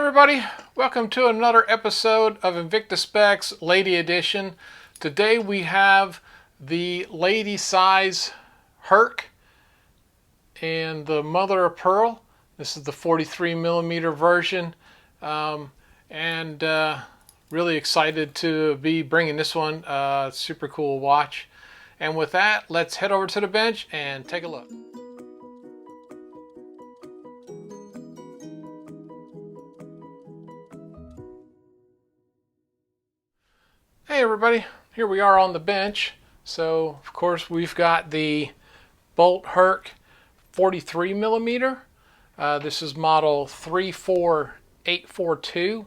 everybody, welcome to another episode of Invicta Specs Lady Edition. Today we have the lady size Herc and the mother of pearl. This is the 43mm version, and really excited to be bringing this one. Super cool watch. And with that, let's head over to the bench and take a look. Hey everybody, here we are on the bench. So of course we've got the Bolt Herc 43mm. This is model 34842.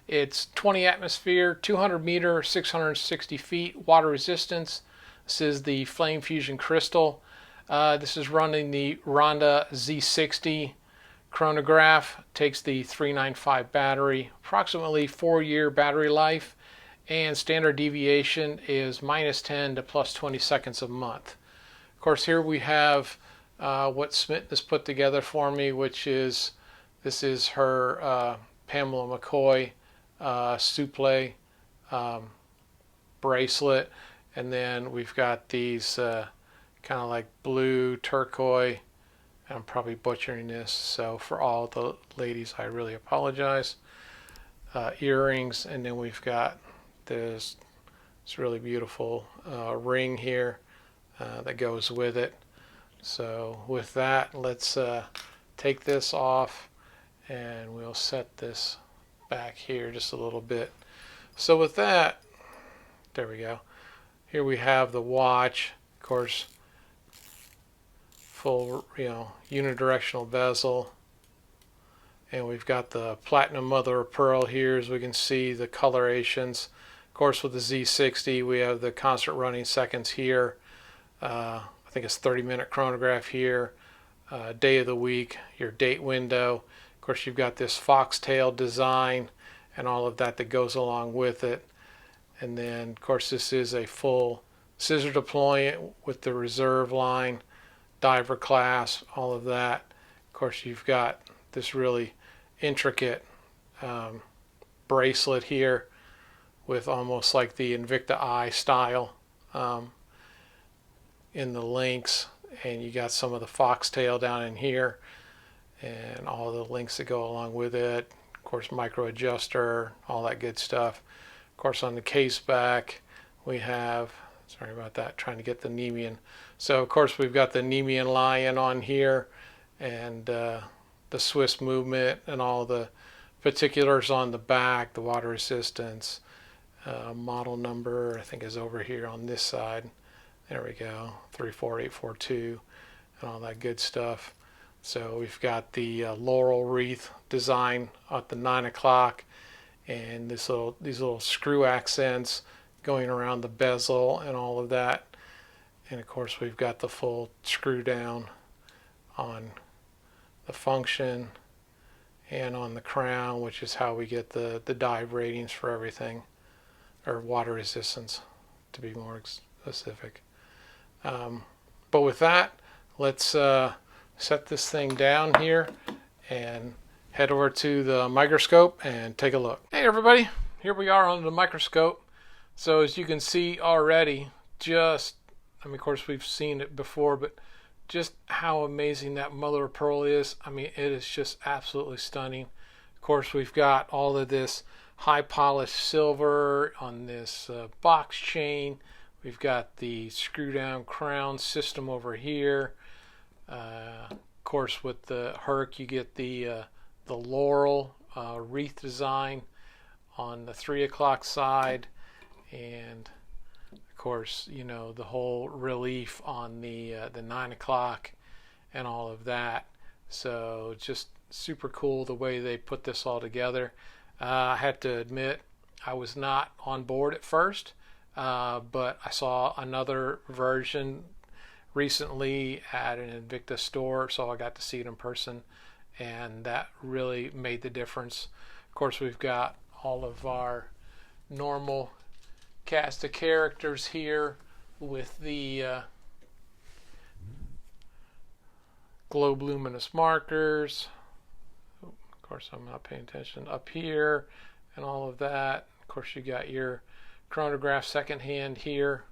It's 20 atmosphere, 200 meter, 660 feet, water resistance. This is the Flame Fusion Crystal. This is running the Ronda Z60 Chronograph. Takes the 395 battery, approximately 4-year battery life. And standard deviation is -10 to +20 seconds a month. Of course, here we have what Smith has put together for me, which is, this is her Pamela McCoy souffle bracelet, and then we've got these kind of like blue turquoise. I'm probably butchering this, so for all the ladies I really apologize. Earrings, and then we've got this really beautiful ring here that goes with it. So with that, let's take this off and we'll set this back here just a little bit. So with that, there we go. Here we have the watch, of course, full, unidirectional bezel. And we've got the platinum mother of pearl here, as we can see the colorations. Of course, with the Z60, we have the constant running seconds here. I think it's 30-minute chronograph here. Day of the week, your date window. Of course, you've got this foxtail design and all of that goes along with it. And then, of course, this is a full scissor deployment with the reserve line, diver clasp, all of that. Of course, you've got this really intricate bracelet here with almost like the Invicta Eye style in the links, and you got some of the foxtail down in here and all the links that go along with it. Of course, micro adjuster, all that good stuff. Of course, on the case back we have, sorry about that, trying to get the Nemean. So of course we've got the Nemean lion on here, and the Swiss movement and all the particulars on the back, the water resistance, model number I think is over here on this side. There we go, 34842 and all that good stuff. So we've got the Laurel wreath design at the 9 o'clock, and these little screw accents going around the bezel and all of that. And of course we've got the full screw down on the function and on the crown, which is how we get the dive ratings for everything, or water resistance to be more specific. But with that, let's set this thing down here and head over to the microscope and take a look. Hey everybody, here we are on the microscope. So as you can see already, of course we've seen it before, but just how amazing that mother of pearl is. I mean, it is just absolutely stunning. Of course, we've got all of this high polished silver on this box chain. We've got the screw down crown system over here. Of course, with the Herc, you get the Laurel wreath design on the 3 o'clock side, and of course, the whole relief on the 9 o'clock and all of that. So just super cool the way they put this all together. I had to admit I was not on board at first, but I saw another version recently at an Invicta store, so I got to see it in person, and that really made the difference. Of course, we've got all of our normal cast of characters here with the globe luminous markers. Of course, I'm not paying attention up here and all of that. Of course, you got your chronograph second hand here.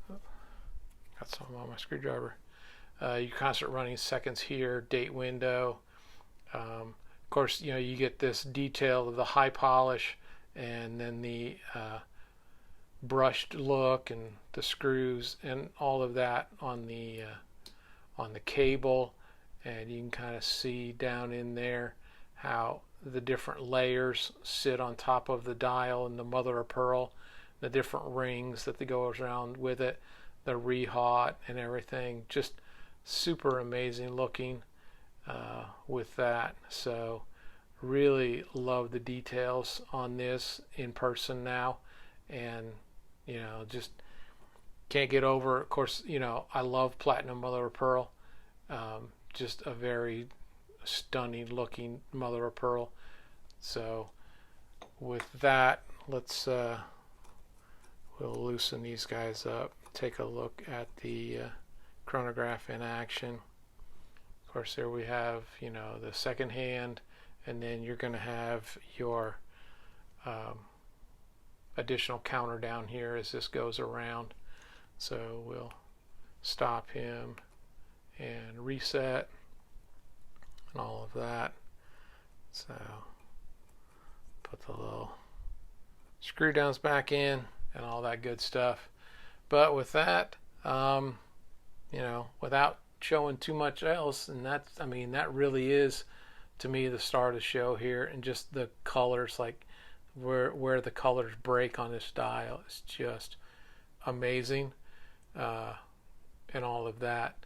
Got some on my screwdriver. Your constant running seconds here, date window. Of course, you know, you get this detail of the high polish and then the brushed look and the screws and all of that on the cable, and you can kind of see down in there how the different layers sit on top of the dial and the mother of pearl, the different rings that go around with it, the rehaut and everything. Just super amazing looking with that. So really love the details on this in person now, and you know, just can't get over. Of course, you know, I love platinum mother of pearl. Just a very stunning looking mother of pearl. So with that, let's we'll loosen these guys up, take a look at the chronograph in action. Of course, there we have, you know, the second hand, and then you're going to have your additional counter down here as this goes around. So we'll stop him and reset and all of that. So put the little screw downs back in and all that good stuff. But with that, you know, without showing too much else, and that's, I mean, that really is to me the star of the show here, and just the colors, like where the colors break on this dial is just amazing, and all of that.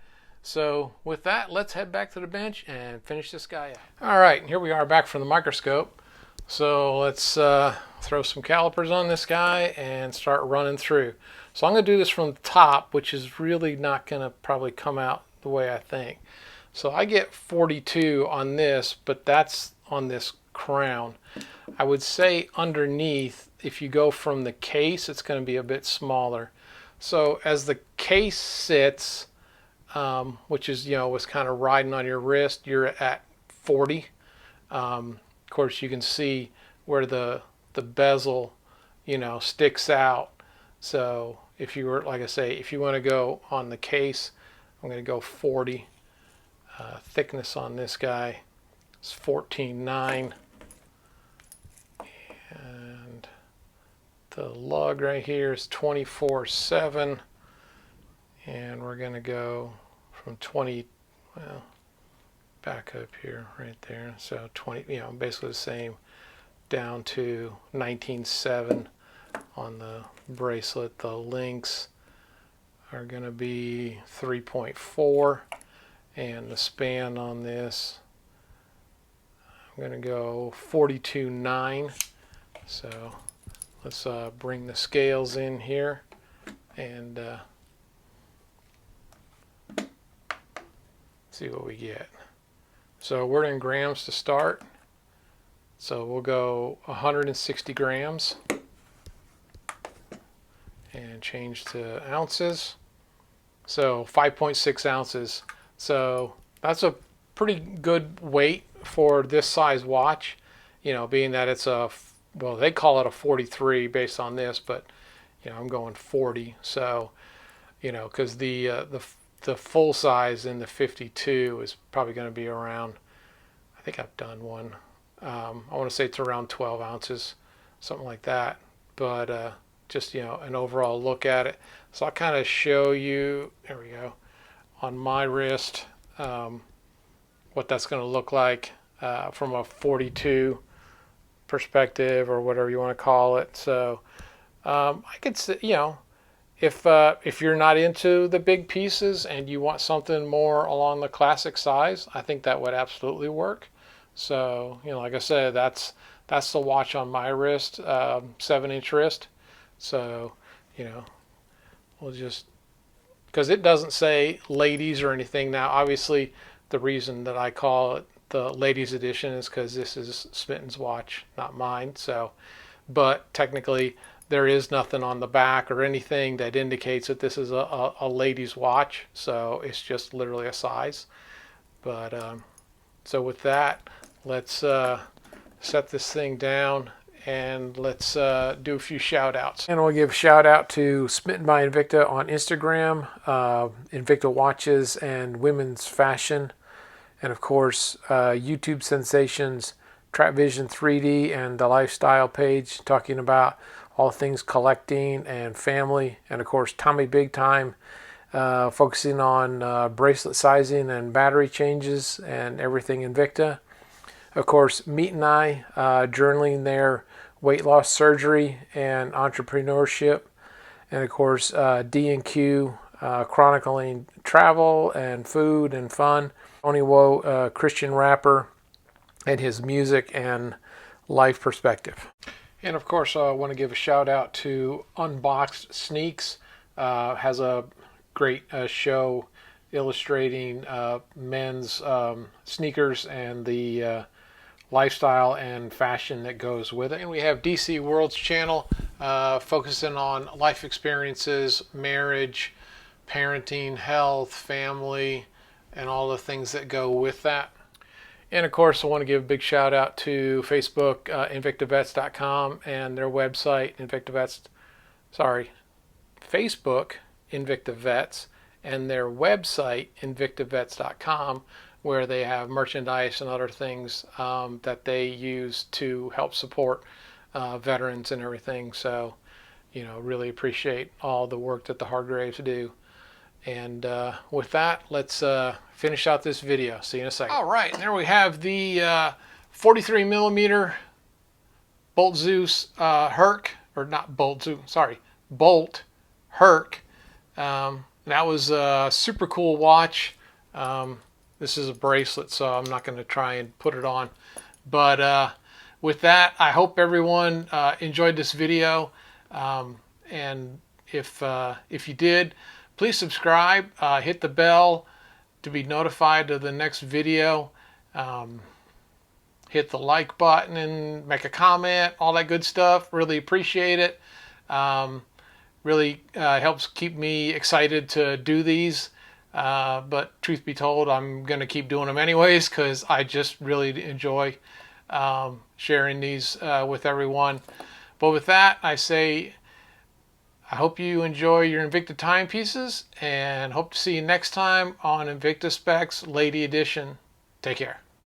So with that, let's head back to the bench and finish this guy out. All right, here we are back from the microscope. So let's throw some calipers on this guy and start running through. So I'm going to do this from the top, which is really not going to probably come out the way I think. So I get 42 on this, but that's on this crown. I would say underneath, if you go from the case, it's going to be a bit smaller. So as the case sits, which is, you know, was kind of riding on your wrist, you're at 40. Of course, you can see where the bezel, you know, sticks out. So if you were, like I say, if you want to go on the case, I'm going to go 40. Thickness on this guy is 14.9. And the lug right here is 24.7. And we're going to go from 20, well, back up here, right there. So 20, you know, basically the same, down to 19.7 on the bracelet. The links are going to be 3.4, and the span on this, I'm going to go 42.9. So let's bring the scales in here and see what we get. So we're in grams to start. So we'll go 160 grams and change to ounces. So 5.6 ounces. So that's a pretty good weight for this size watch, you know, being that it's a, well, they call it a 43 based on this, but you know, I'm going 40. So, you know, because the full size in the 52 is probably going to be around, I think I've done one, I want to say it's around 12 ounces, something like that. But just, you know, an overall look at it. So I'll kind of show you, there we go, on my wrist, what that's going to look like from a 42 perspective, or whatever you want to call it. So I could say, you know, if you're not into the big pieces and you want something more along the classic size, I think that would absolutely work. So, you know, like I said, that's the watch on my wrist, 7-inch wrist. So, you know, we'll just, because it doesn't say ladies or anything. Now, obviously, the reason that I call it the ladies edition is because this is Smitten's watch, not mine. So, but technically, there is nothing on the back or anything that indicates that this is a ladies watch. So it's just literally a size. But so with that, let's set this thing down and let's do a few shout outs. And we'll give a shout out to Smitten by Invicta on Instagram, Invicta Watches and Women's Fashion, and of course YouTube sensations Trap Vision 3D and the Lifestyle page talking about all things collecting and family, and of course Tommy Big Time focusing on bracelet sizing and battery changes and everything Invicta. Of course, Meat and I journaling their weight loss surgery and entrepreneurship. And of course, D&Q chronicling travel and food and fun. Tony Woe, Christian rapper, and his music and life perspective. And of course, I want to give a shout out to Unboxed Sneaks. Has a great show illustrating men's sneakers and the lifestyle and fashion that goes with it. And we have DC World's channel focusing on life experiences, marriage, parenting, health, family, and all the things that go with that. And of course, I want to give a big shout out to Facebook, InvictaVets.com, and their website, Facebook, InvictaVets, and their website, InvictaVets.com, where they have merchandise and other things that they use to help support veterans and everything. So, you know, really appreciate all the work that the Hargraves do. And with that, let's finish out this video. See you in a second. All right, and there we have the 43 millimeter Bolt Zeus Herc, or not Bolt Zeus, sorry, Bolt Herc. That was a super cool watch. This is a bracelet, so I'm not going to try and put it on. But with that, I hope everyone enjoyed this video. And if you did, please subscribe, hit the bell to be notified of the next video. Hit the like button and make a comment, all that good stuff. Really appreciate it. Really helps keep me excited to do these. But truth be told, I'm going to keep doing them anyways because I just really enjoy sharing these with everyone. But with that, I say I hope you enjoy your Invicta timepieces and hope to see you next time on Invicta Specs Lady Edition. Take care.